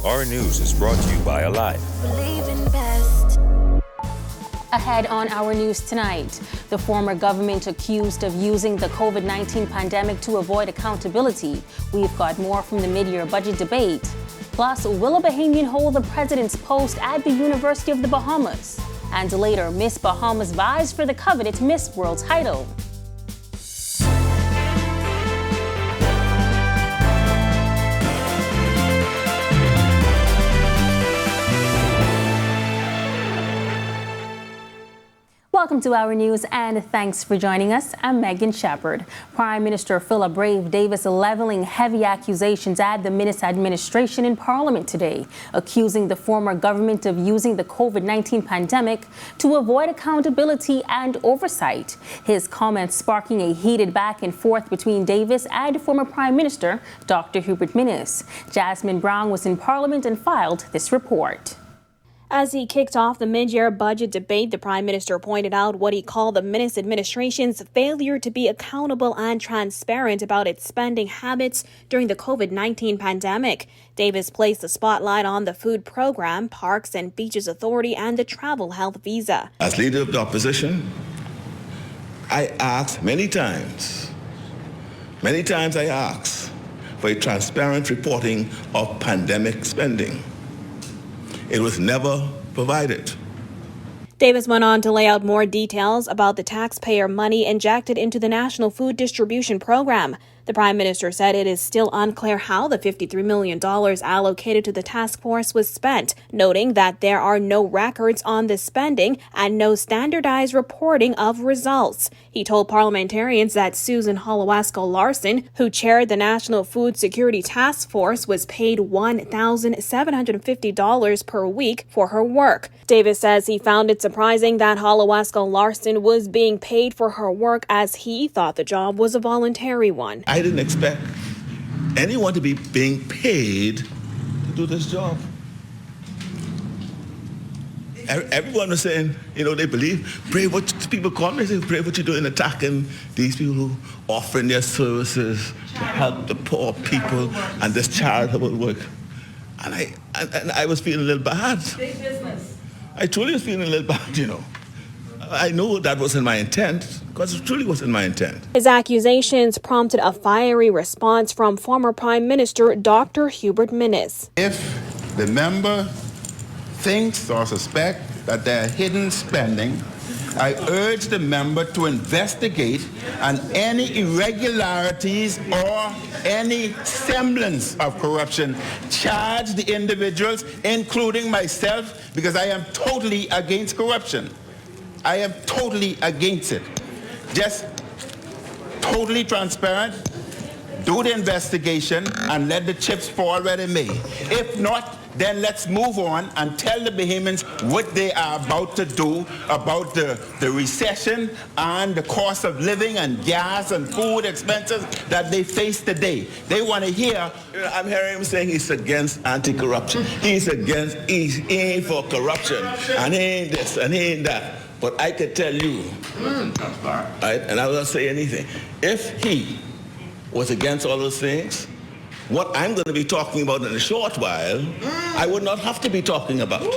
Our news is brought to you by Alive. Believe in best. Ahead on our news tonight, the former government accused of using the COVID-19 pandemic to avoid accountability. We've got more from the mid-year budget debate. Plus, will a Bahamian hold the president's post at the University of the Bahamas? And later, Miss Bahamas vies for the coveted Miss World title. Welcome to our news and thanks for joining us. I'm Megan Shepard. Prime Minister Philip Brave Davis leveling heavy accusations at the Minnis administration in Parliament today, accusing the former government of using the COVID-19 pandemic to avoid accountability and oversight. His comments sparking a heated back and forth between Davis and former Prime Minister Dr. Hubert Minnis. Jasmine Brown was in Parliament and filed this report. As he kicked off the mid-year budget debate, the Prime Minister pointed out what he called the Minnis administration's failure to be accountable and transparent about its spending habits during the COVID-19 pandemic. Davis placed the spotlight on the food program, Parks and Beaches Authority, and the travel health visa. As leader of the opposition, I asked many times I asked for a transparent reporting of pandemic spending. It was never provided. Davis went on to lay out more details about the taxpayer money injected into the National Food Distribution Program. The Prime Minister said it is still unclear how the $53 million allocated to the task force was spent, noting that there are no records on the spending and no standardized reporting of results. He told parliamentarians that Susan Holowasko-Larson, who chaired the National Food Security Task Force, was paid $1,750 per week for her work. Davis says he found it surprising that Holowasko-Larson was being paid for her work, as he thought the job was a voluntary one. I didn't expect anyone to be being paid to do this job. Everyone was saying, they believe, Brave, what people call me, say, Brave, what you doing attacking these people who offering their services to help the poor people and this charitable work. And I was feeling a little bad. Big business. I truly was feeling a little bad, I know that wasn't my intent, because it truly wasn't my intent. His accusations prompted a fiery response from former Prime Minister Dr. Hubert Minnis. If the member thinks or suspects that there are hidden spending, I urge the member to investigate on any irregularities or any semblance of corruption. Charge the individuals, including myself, because I am totally against corruption. I am totally against it. Just totally transparent, do the investigation, and let the chips fall where they may. If not, then let's move on and tell the Bahamians what they are about to do about the recession and the cost of living and gas and food expenses that they face today. They want to hear. I'm hearing him saying he's against anti-corruption. He ain't for corruption, and he ain't this, and he ain't that. But I could tell you, right, and I will not say anything, if he was against all those things, what I'm going to be talking about in a short while, I would not have to be talking about.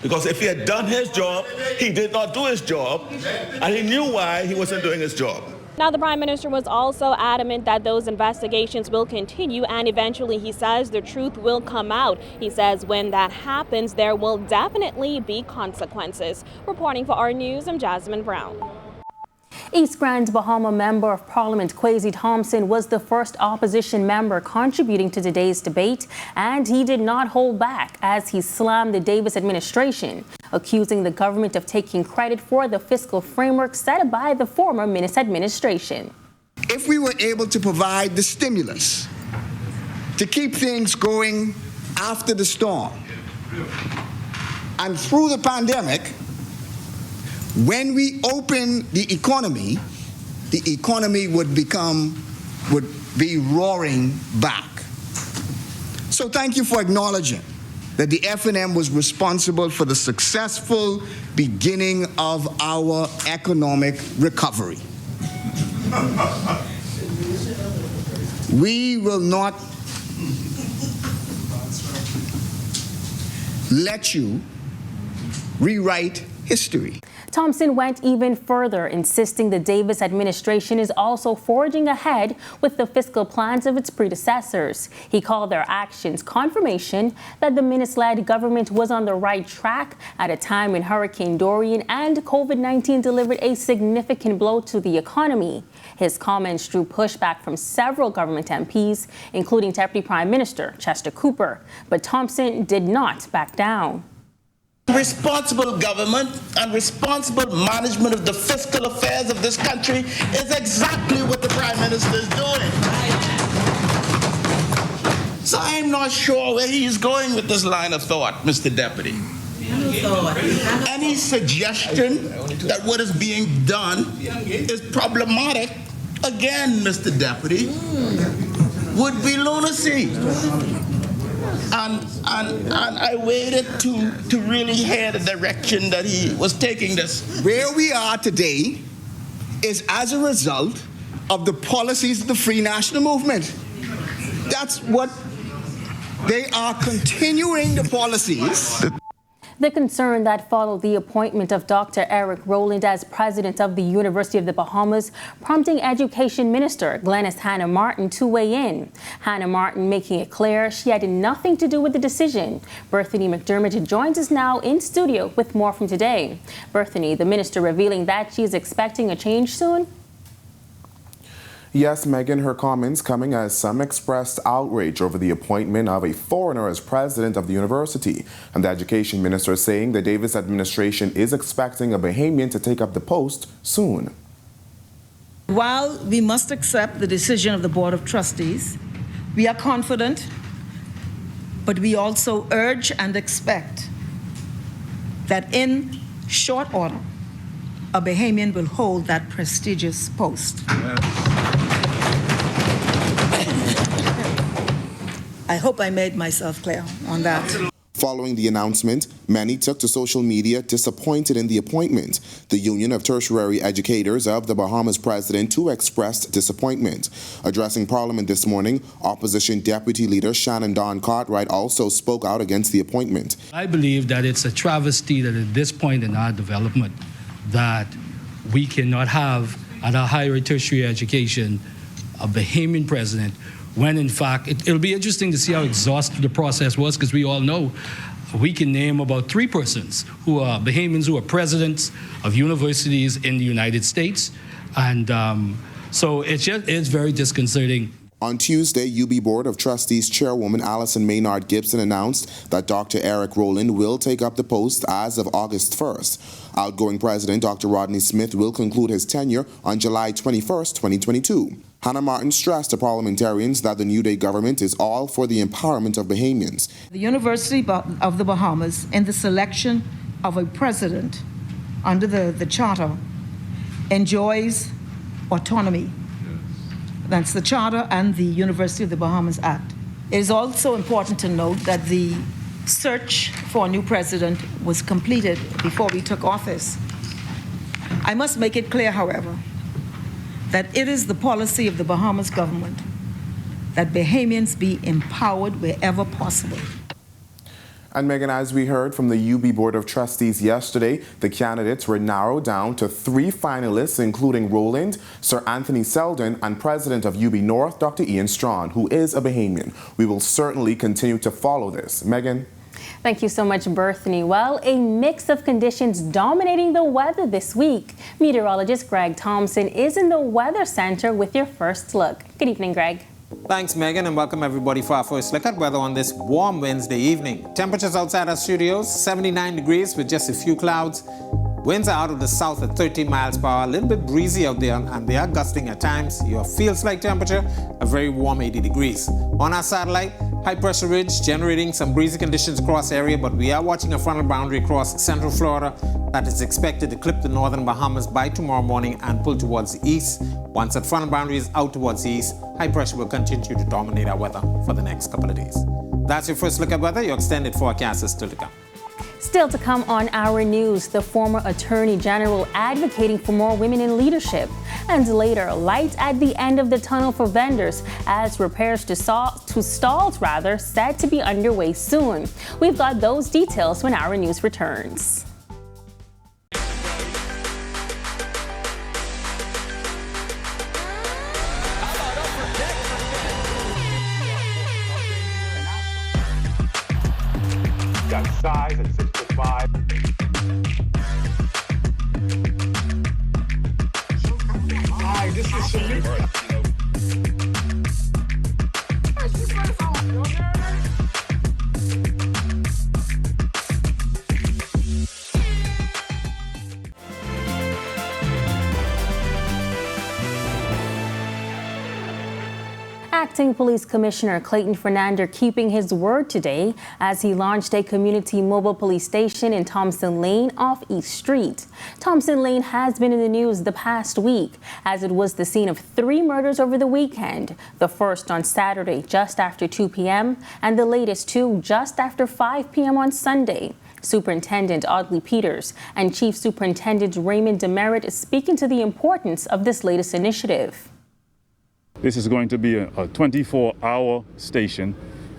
Because if he had done his job, he did not do his job, and he knew why he wasn't doing his job. Now, the Prime Minister was also adamant that those investigations will continue, and eventually, he says, the truth will come out. He says when that happens, there will definitely be consequences. Reporting for our news, I'm Jasmine Brown. East Grand Bahama Member of Parliament Kwesi Thompson was the first opposition member contributing to today's debate, and he did not hold back as he slammed the Davis administration, accusing the government of taking credit for the fiscal framework set by the former Minnis administration. If we were able to provide the stimulus to keep things going after the storm and through the pandemic, when we open the economy would be roaring back. So thank you for acknowledging that the FNM was responsible for the successful beginning of our economic recovery. We will not let you rewrite history. Thompson went even further, insisting the Davis administration is also forging ahead with the fiscal plans of its predecessors. He called their actions confirmation that the Minnis-led government was on the right track at a time when Hurricane Dorian and COVID-19 delivered a significant blow to the economy. His comments drew pushback from several government MPs, including Deputy Prime Minister Chester Cooper. But Thompson did not back down. Responsible government and responsible management of the fiscal affairs of this country is exactly what the Prime Minister is doing. So I'm not sure where he's going with this line of thought, Mr. Deputy. Any suggestion that what is being done is problematic, again, Mr. Deputy, would be lunacy. And I waited to really hear the direction that he was taking this. Where we are today is as a result of the policies of the Free National Movement. That's what they are, continuing the policies. The concern that followed the appointment of Dr. Eric Rowland as president of the University of the Bahamas, prompting Education Minister Glenys Hanna Martin to weigh in. Hanna Martin making it clear she had nothing to do with the decision. Berthany McDermott joins us now in studio with more from today. Berthany, the minister revealing that she is expecting a change soon? Yes, Megan, her comments coming as some expressed outrage over the appointment of a foreigner as president of the university. And the education minister saying the Davis administration is expecting a Bahamian to take up the post soon. While we must accept the decision of the Board of Trustees, we are confident, but we also urge and expect that in short order, a Bahamian will hold that prestigious post. I hope I made myself clear on that. Following the announcement, many took to social media disappointed in the appointment. The Union of Tertiary Educators of the Bahamas president too expressed disappointment. Addressing Parliament this morning, Opposition Deputy Leader Shannon Don Cartwright also spoke out against the appointment. I believe that it's a travesty that at this point in our development that we cannot have at our higher tertiary education a Bahamian president, when in fact, it'll be interesting to see how exhaustive the process was, because we all know we can name about 3 persons who are Bahamians who are presidents of universities in the United States. And so it's very disconcerting. On Tuesday, UB Board of Trustees Chairwoman Allison Maynard Gibson announced that Dr. Eric Rowland will take up the post as of August 1st. Outgoing President Dr. Rodney Smith will conclude his tenure on July 21st, 2022. Hanna Martin stressed to parliamentarians that the New Day government is all for the empowerment of Bahamians. The University of the Bahamas, in the selection of a president under the Charter, enjoys autonomy. That's the Charter and the University of the Bahamas Act. It is also important to note that the search for a new president was completed before we took office. I must make it clear, however, that it is the policy of the Bahamas government that Bahamians be empowered wherever possible. And Megan, as we heard from the UB Board of Trustees yesterday, the candidates were narrowed down to 3 finalists, including Rowland, Sir Anthony Selden, and President of UB North, Dr. Ian Strawn, who is a Bahamian. We will certainly continue to follow this. Megan? Thank you so much, Berthany. Well, a mix of conditions dominating the weather this week. Meteorologist Greg Thompson is in the Weather Center with your first look. Good evening, Greg. Thanks, Megan, and welcome everybody for our first look at weather on this warm Wednesday evening. Temperatures outside our studios, 79 degrees with just a few clouds. Winds are out of the south at 13 miles per hour, a little bit breezy out there, and they are gusting at times. Your feels-like temperature, a very warm 80 degrees. On our satellite, high-pressure ridge generating some breezy conditions across the area, but we are watching a frontal boundary across central Florida that is expected to clip the northern Bahamas by tomorrow morning and pull towards the east. Once that frontal boundary is out towards the east, high pressure will continue to dominate our weather for the next couple of days. That's your first look at weather. Your extended forecast is still to come. Still to come on our news, the former Attorney General advocating for more women in leadership. And later, light at the end of the tunnel for vendors as repairs to stalls said to be underway soon. We've got those details when our news returns. Got size at 6'5". Hi, this is Shamik. Acting Police Commissioner Clayton Fernander keeping his word today as he launched a community mobile police station in Thompson Lane off East Street. Thompson Lane has been in the news the past week as it was the scene of 3 murders over the weekend, the first on Saturday just after 2 p.m. and the latest 2 just after 5 p.m. on Sunday. Superintendent Audley Peters and Chief Superintendent Raymond Demerit speaking to the importance of this latest initiative. This is going to be a 24-hour station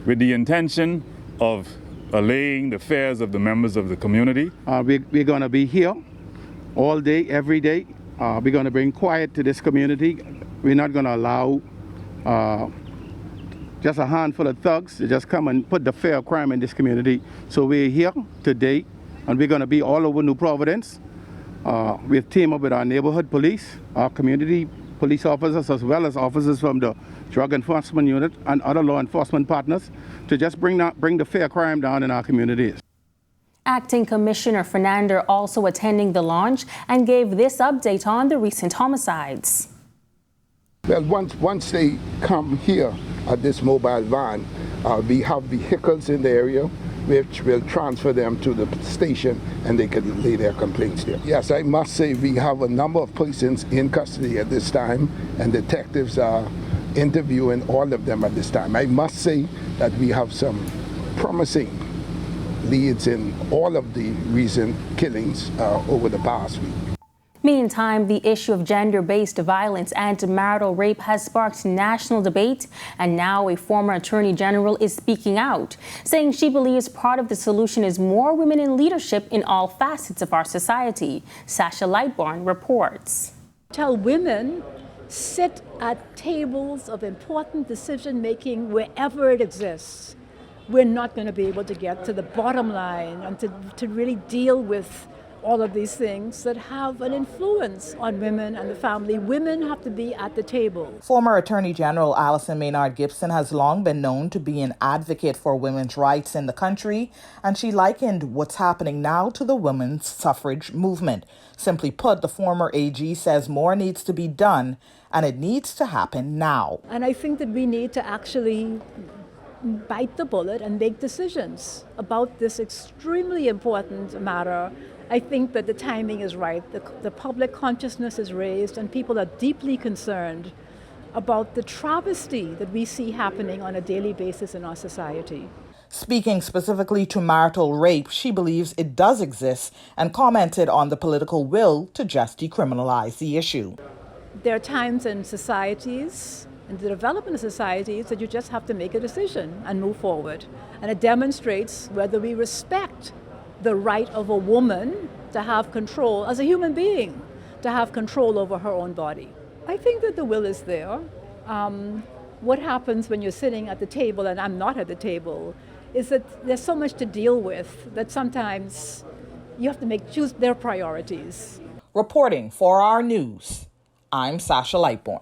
with the intention of allaying the fears of the members of the community. We're going to be here all day, every day. We're going to bring quiet to this community. We're not going to allow just a handful of thugs to just come and put the fear of crime in this community. So we're here today, and we're going to be all over New Providence. We've teamed up with our neighborhood police, our community police officers, as well as officers from the Drug Enforcement Unit and other law enforcement partners to just bring the fair crime down in our communities. Acting Commissioner Fernander also attending the launch and gave this update on the recent homicides. Well, once they come here at this mobile van, we have vehicles in the area which will transfer them to the station and they can lay their complaints there. Yes, I must say we have a number of persons in custody at this time and detectives are interviewing all of them at this time. I must say that we have some promising leads in all of the recent killings over the past week. Meantime, the issue of gender-based violence and marital rape has sparked national debate, and now a former Attorney General is speaking out, saying she believes part of the solution is more women in leadership in all facets of our society. Sasha Lightborn reports. Tell women, sit at tables of important decision-making wherever it exists. We're not going to be able to get to the bottom line and to really deal with all of these things that have an influence on women and the family. Women have to be at the table. Former Attorney General Allison Maynard Gibson has long been known to be an advocate for women's rights in the country, and she likened what's happening now to the women's suffrage movement. Simply put, the former AG says more needs to be done, and it needs to happen now. And I think that we need to actually bite the bullet and make decisions about this extremely important matter. I think that the timing is right. The public consciousness is raised and people are deeply concerned about the travesty that we see happening on a daily basis in our society. Speaking specifically to marital rape, she believes it does exist and commented on the political will to just decriminalize the issue. There are times in societies, in the development of societies, that you just have to make a decision and move forward. And it demonstrates whether we respect the right of a woman to have control, as a human being, to have control over her own body. I think that the will is there. What happens when you're sitting at the table and I'm not at the table is that there's so much to deal with that sometimes you have to choose their priorities. Reporting for our news, I'm Sasha Lightborn.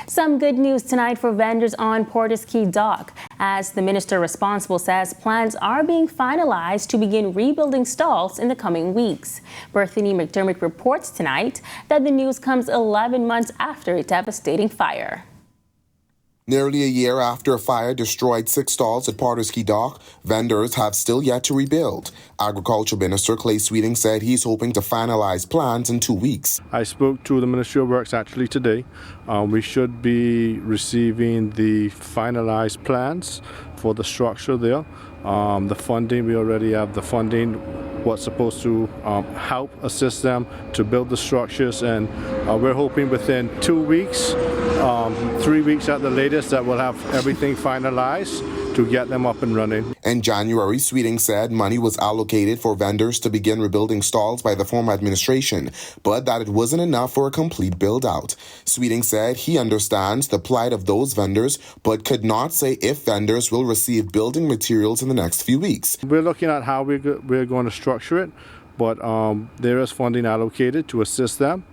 Some good news tonight for vendors on Porter's Key Dock, as the minister responsible says plans are being finalized to begin rebuilding stalls in the coming weeks. Berthany McDermott reports tonight that the news comes 11 months after a devastating fire. Nearly a year after a fire destroyed 6 stalls at Porter's Key Dock, vendors have still yet to rebuild. Agriculture Minister Clay Sweeting said he's hoping to finalize plans in 2 weeks. I spoke to the Ministry of Works actually today. We should be receiving the finalized plans for the structure there. The funding, we already have the funding, what's supposed to help assist them to build the structures, and we're hoping within 2 weeks, 3 weeks at the latest, that we'll have everything finalized to get them up and running. In January, Sweeting said money was allocated for vendors to begin rebuilding stalls by the former administration, but that it wasn't enough for a complete build-out. Sweeting said he understands the plight of those vendors, but could not say if vendors will receive building materials in the next few weeks. We're looking at how we're going to structure it, but there is funding allocated to assist them.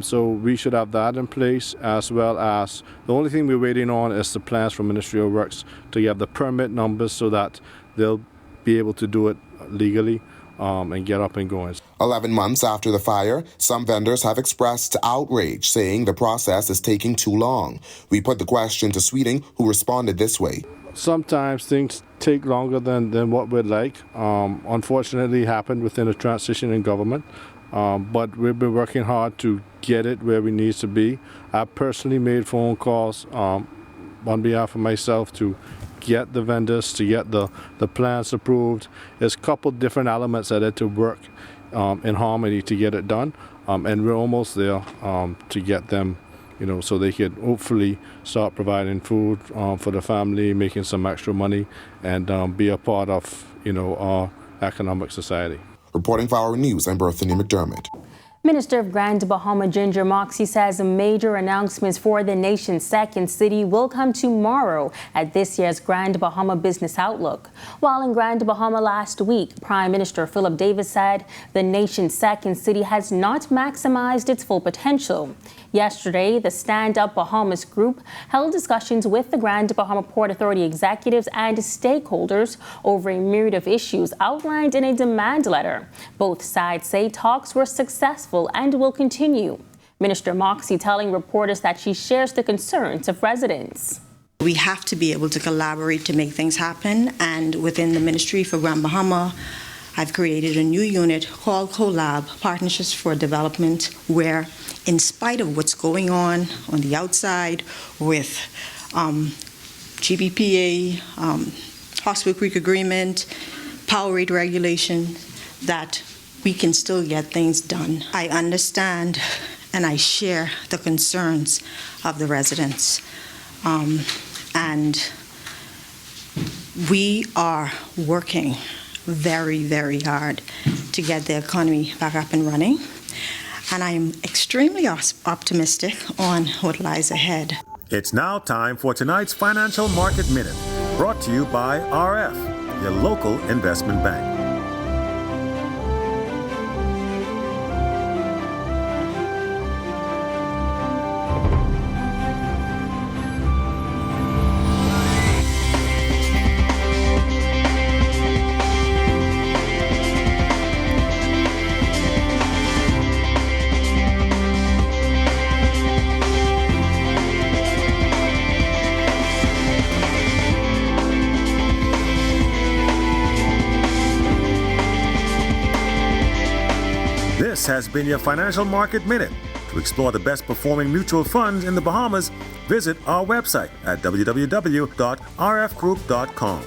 So we should have that in place, as well as the only thing we're waiting on is the plans from Ministry of Works to get the permit numbers so that they'll be able to do it legally and get up and going. 11 months after the fire, some vendors have expressed outrage, saying the process is taking too long. We put the question to Sweeting, who responded this way. Sometimes things take longer than what we'd like. Unfortunately, it happened within a transition in government. But we've been working hard to get it where we need to be. I personally made phone calls on behalf of myself to get the vendors, to get the plans approved. There's a couple different elements that had to work in harmony to get it done. And we're almost there to get them, so they could hopefully start providing food for the family, making some extra money, and be a part of, our economic society. Reporting for Our News, I'm Berthany McDermott. Minister of Grand Bahama Ginger Moxie says major announcements for the nation's second city will come tomorrow at this year's Grand Bahama Business Outlook. While in Grand Bahama last week, Prime Minister Philip Davis said the nation's second city has not maximized its full potential. Yesterday, the Stand Up Bahamas group held discussions with the Grand Bahama Port Authority executives and stakeholders over a myriad of issues outlined in a demand letter. Both sides say talks were successful and will continue. Minister Moxie telling reporters that she shares the concerns of residents. We have to be able to collaborate to make things happen, and within the Ministry for Grand Bahama, I've created a new unit called CoLab, Partnerships for Development, where in spite of what's going on the outside with GBPA, Hospital Creek Agreement, power rate regulation, that we can still get things done. I understand and I share the concerns of the residents. And we are working very, very hard to get the economy back up and running. And I'm extremely optimistic on what lies ahead. It's now time for tonight's Financial Market Minute, brought to you by RF, your local investment bank. This has been your Financial Market Minute. To explore the best performing mutual funds in the Bahamas, visit our website at www.rfgroup.com.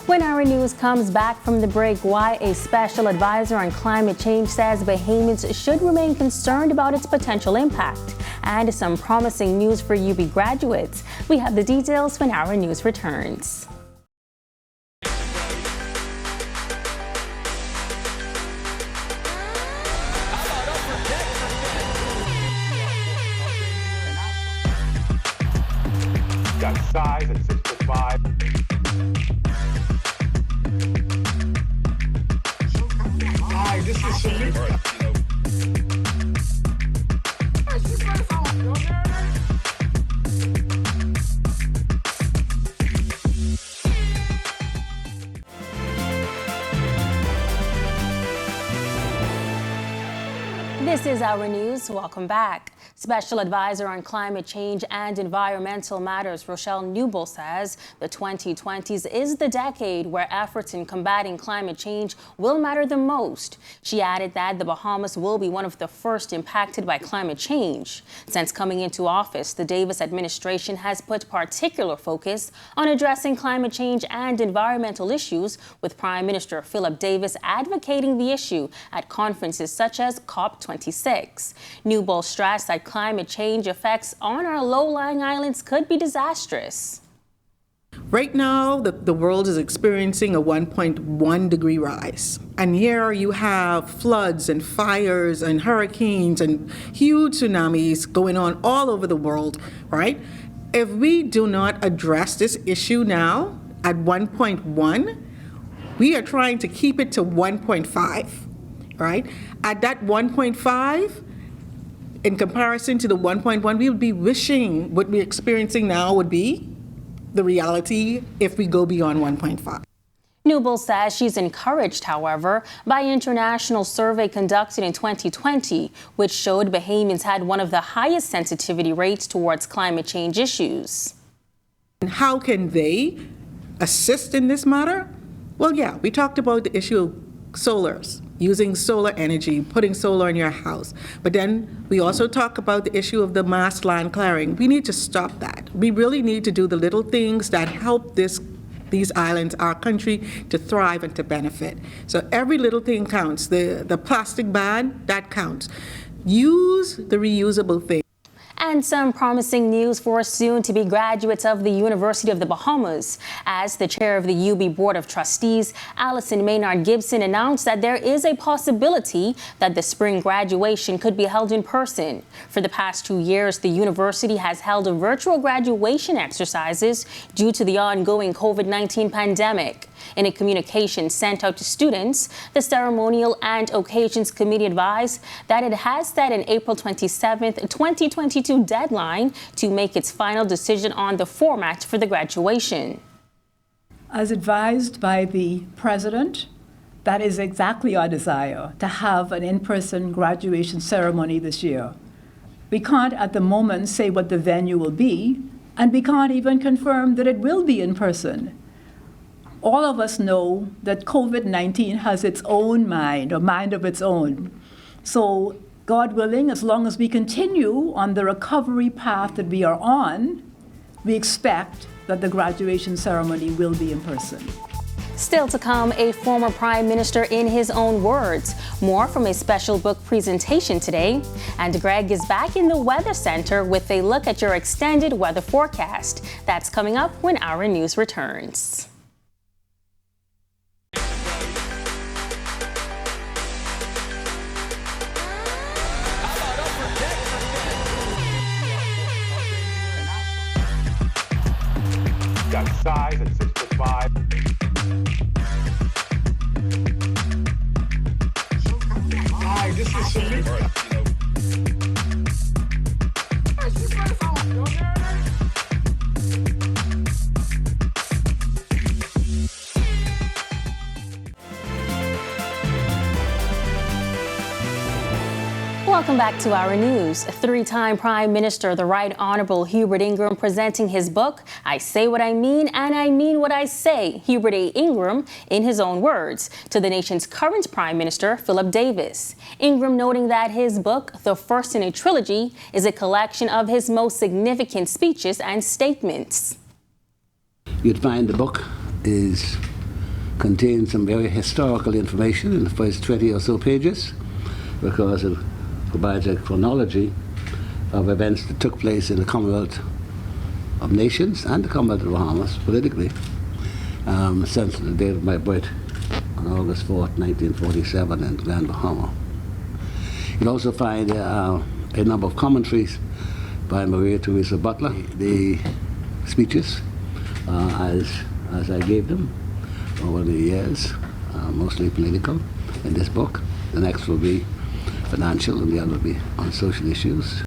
When Our News comes back from the break, why a special advisor on climate change says Bahamians should remain concerned about its potential impact, and some promising news for UB graduates. We have the details when Our News returns. Got size at 6'5". Hi, this is Salute. This is Our News. Welcome back. Special Advisor on Climate Change and Environmental Matters, Rochelle Newbold, says the 2020s is the decade where efforts in combating climate change will matter the most. She added that the Bahamas will be one of the first impacted by climate change. Since coming into office, the Davis administration has put particular focus on addressing climate change and environmental issues, with Prime Minister Philip Davis advocating the issue at conferences such as COP26. Newbold stressed that climate change effects on our low-lying islands could be disastrous. Right now, the world is experiencing a 1.1 degree rise. And here you have floods and fires and hurricanes and huge tsunamis going on all over the world, right? If we do not address this issue now at 1.1, we are trying to keep it to 1.5, right? At that 1.5, in comparison to the 1.1, we would be wishing what we're experiencing now would be the reality if we go beyond 1.5. Newbold says she's encouraged, however, by an international survey conducted in 2020, which showed Bahamians had one of the highest sensitivity rates towards climate change issues. And how can they assist in this matter? Well, yeah, we talked about the issue of solars, using solar energy, putting solar in your house. But then we also talk about the issue of the mass land clearing. We need to stop that. We really need to do the little things that help these islands, our country, to thrive and to benefit. So every little thing counts. The plastic ban, that counts. Use the reusable thing. And some promising news for soon-to-be graduates of the University of the Bahamas, as the chair of the UB Board of Trustees, Allison Maynard Gibson, announced that there is a possibility that the spring graduation could be held in person. For the past 2 years, the university has held virtual graduation exercises due to the ongoing COVID-19 pandemic. In a communication sent out to students, the Ceremonial and Occasions Committee advised that it has set an April 27, 2022 deadline to make its final decision on the format for the graduation. As advised by the President, that is exactly our desire, to have an in-person graduation ceremony this year. We can't at the moment say what the venue will be, and we can't even confirm that it will be in person. All of us know that COVID-19 has its own mind, a mind of its own. So, God willing, as long as we continue on the recovery path that we are on, we expect that the graduation ceremony will be in person. Still to come, a former prime minister in his own words. More from a special book presentation today. And Greg is back in the Weather Center with a look at your extended weather forecast. That's coming up when our news returns. Got size at 6'5". Hi, this is Shamika. Welcome back to our news. Three-time Prime Minister, the Right Honorable Hubert Ingraham, presenting his book, I Say What I Mean and I Mean What I Say. Hubert A. Ingraham, in his own words, to the nation's current Prime Minister, Philip Davis. Ingraham noting that his book, the first in a trilogy, is a collection of his most significant speeches and statements. You'd find the book contains some very historical information in the first 20 or so pages, because it provides a chronology of events that took place in the Commonwealth of Nations and the Commonwealth of the Bahamas politically since the date of my birth on August 4th, 1947 in Grand Bahama. You'll also find a number of commentaries by Maria Theresa Butler, the speeches as I gave them over the years, mostly political in this book. The next will be financial and the other will be on social issues.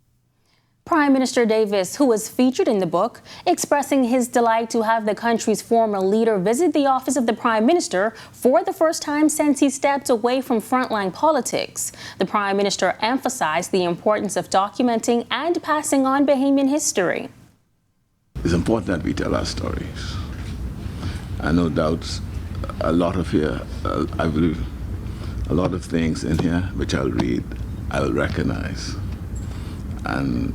Prime Minister Davis, who was featured in the book, expressing his delight to have the country's former leader visit the office of the Prime Minister for the first time since he stepped away from frontline politics. The Prime Minister emphasized the importance of documenting and passing on Bahamian history. It's important that we tell our stories. And no doubt a lot of here, I believe, a lot of things in here which I'll read, I'll recognize. And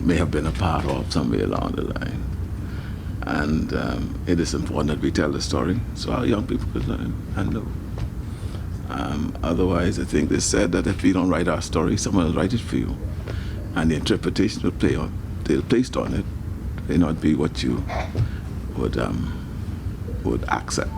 may have been a part of somewhere along the line. And it is important that we tell the story so our young people could learn and know. Otherwise, I think they said that if we don't write our story, someone will write it for you. And the interpretation they'll place on it may not be what you would accept.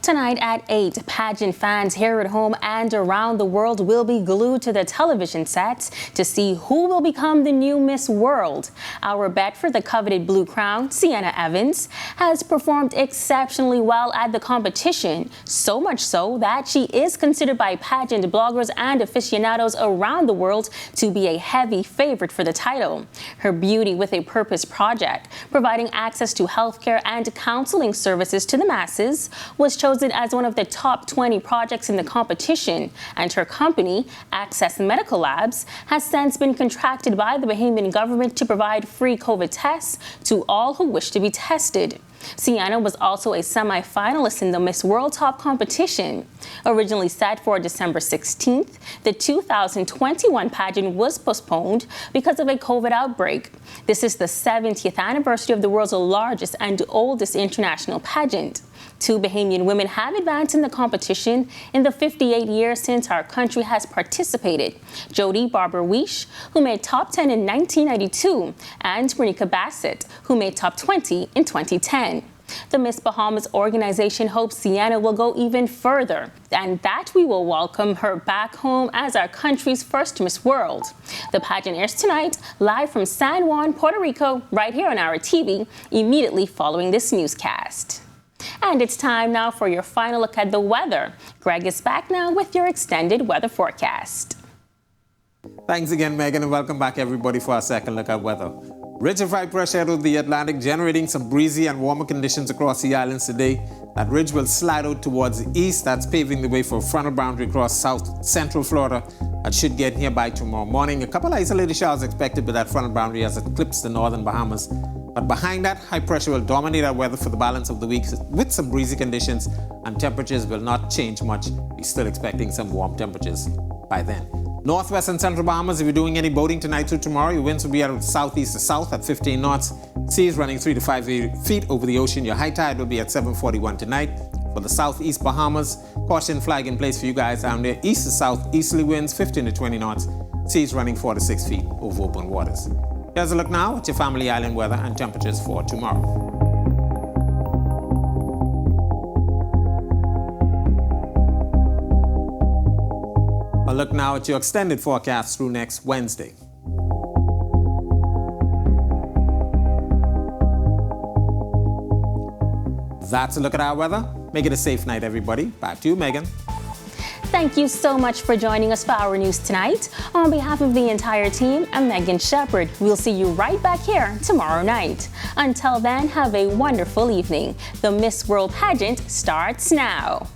Tonight at 8, pageant fans here at home and around the world will be glued to the television sets to see who will become the new Miss World. Our bet for the coveted blue crown, Sienna Evans, has performed exceptionally well at the competition, so much so that she is considered by pageant bloggers and aficionados around the world to be a heavy favorite for the title. Her Beauty with a Purpose project, providing access to healthcare and counseling services to the masses, was chosen as one of the top 20 projects in the competition, and her company, Access Medical Labs, has since been contracted by the Bahamian government to provide free COVID tests to all who wish to be tested. Sienna was also a semi-finalist in the Miss World Top competition. Originally set for December 16th, the 2021 pageant was postponed because of a COVID outbreak. This is the 70th anniversary of the world's largest and oldest international pageant. 2 Bahamian women have advanced in the competition in the 58 years since our country has participated. Jody Barber-Weish, who made top 10 in 1992, and Renika Bassett, who made top 20 in 2010. The Miss Bahamas organization hopes Sienna will go even further, and that we will welcome her back home as our country's first Miss World. The pageant airs tonight, live from San Juan, Puerto Rico, right here on our TV, immediately following this newscast. And it's time now for your final look at the weather. Greg is back now with your extended weather forecast. Thanks again, Megan, and welcome back, everybody, for our second look at weather. Ridge of high pressure out of the Atlantic, generating some breezy and warmer conditions across the islands today. That ridge will slide out towards the east. That's paving the way for a frontal boundary across south central Florida. That should get here by tomorrow morning. A couple isolated showers expected with that frontal boundary as it clips the northern Bahamas. But behind that, high pressure will dominate our weather for the balance of the week with some breezy conditions, and temperatures will not change much. We're still expecting some warm temperatures by then. Northwest and central Bahamas, if you're doing any boating tonight through tomorrow, your winds will be out of southeast to south at 15 knots. Seas running 3 to 5 feet over the ocean. Your high tide will be at 7:41 tonight. For the southeast Bahamas, caution flag in place for you guys down there. East to south easterly winds 15 to 20 knots. Seas running 4 to 6 feet over open waters. Here's a look now at your family island weather and temperatures for tomorrow. A look now at your extended forecast through next Wednesday. That's a look at our weather. Make it a safe night, everybody. Back to you, Megan. Thank you so much for joining us for our news tonight. On behalf of the entire team, I'm Megan Shepherd. We'll see you right back here tomorrow night. Until then, have a wonderful evening. The Miss World pageant starts now.